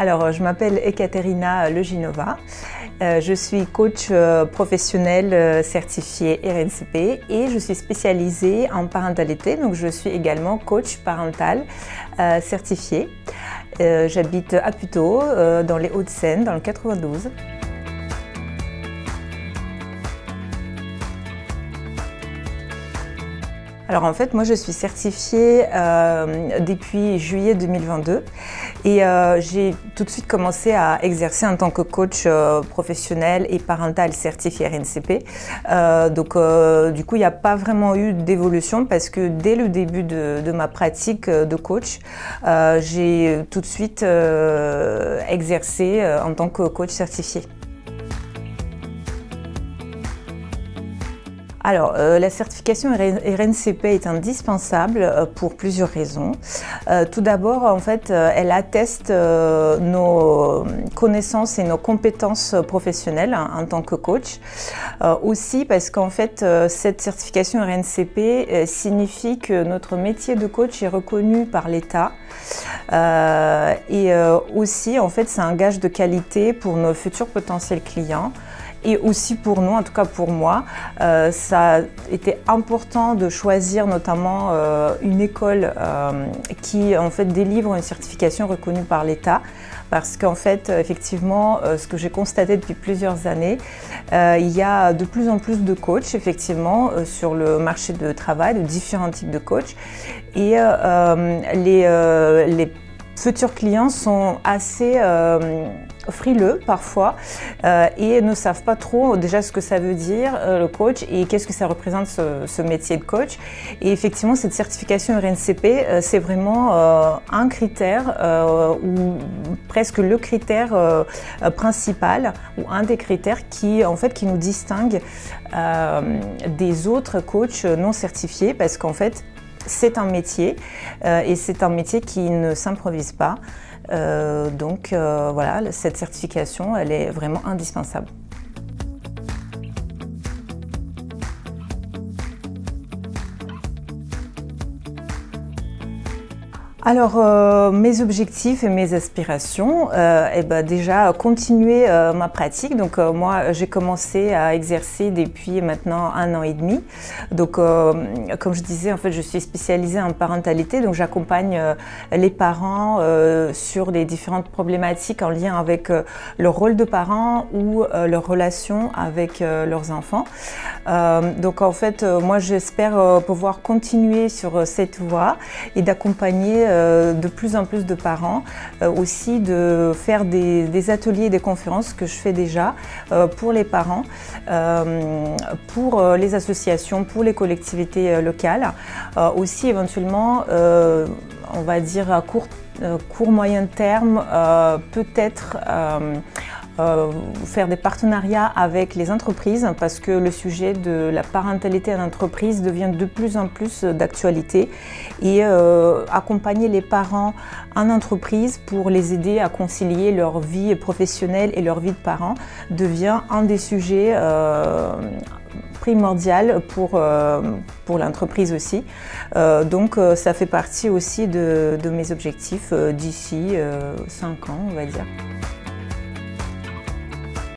Alors, je m'appelle Ekaterina Leginova. Je suis coach professionnel certifié RNCP et je suis spécialisée en parentalité. Donc, je suis également coach parental certifié. J'habite à Puteaux, dans les Hauts-de-Seine, dans le 92. Alors en fait, moi je suis certifiée depuis juillet 2022 et j'ai tout de suite commencé à exercer en tant que coach professionnel et parental certifié RNCP. Du coup, il n'y a pas vraiment eu d'évolution parce que dès le début de ma pratique de coach, j'ai tout de suite exercé en tant que coach certifié. Alors, la certification RNCP est indispensable pour plusieurs raisons. Tout d'abord, en fait, elle atteste nos connaissances et nos compétences professionnelles en tant que coach. Aussi parce qu'en fait, cette certification RNCP signifie que notre métier de coach est reconnu par l'État. Aussi, en fait, c'est un gage de qualité pour nos futurs potentiels clients. Et aussi pour nous, en tout cas pour moi, ça a été important de choisir notamment une école qui en fait délivre une certification reconnue par l'État. Parce qu'en fait, effectivement, ce que j'ai constaté depuis plusieurs années, il y a de plus en plus de coachs, effectivement, sur le marché de travail, de différents types de coachs. Et les futurs clients sont assez frileux parfois et ne savent pas trop déjà ce que ça veut dire le coach et qu'est-ce que ça représente ce métier de coach. Et effectivement, cette certification RNCP, c'est vraiment un critère ou presque le critère principal ou un des critères qui nous distingue des autres coachs non certifiés parce qu'en fait, c'est un métier et c'est un métier qui ne s'improvise pas. Voilà, cette certification, elle est vraiment indispensable. Alors, mes objectifs et mes aspirations, déjà continuer ma pratique. Donc moi, j'ai commencé à exercer depuis maintenant 1 an et demi. Donc comme je disais, en fait, je suis spécialisée en parentalité. Donc j'accompagne les parents sur les différentes problématiques en lien avec leur rôle de parent ou leur relation avec leurs enfants. Donc en fait, moi, j'espère pouvoir continuer sur cette voie et d'accompagner de plus en plus de parents, aussi de faire des ateliers, des conférences que je fais déjà pour les parents, pour les associations, pour les collectivités locales, aussi éventuellement, on va dire à court moyen terme, peut-être faire des partenariats avec les entreprises parce que le sujet de la parentalité en entreprise devient de plus en plus d'actualité et accompagner les parents en entreprise pour les aider à concilier leur vie professionnelle et leur vie de parents devient un des sujets primordial pour l'entreprise aussi. Ça fait partie aussi de mes objectifs d'ici 5 ans, on va dire.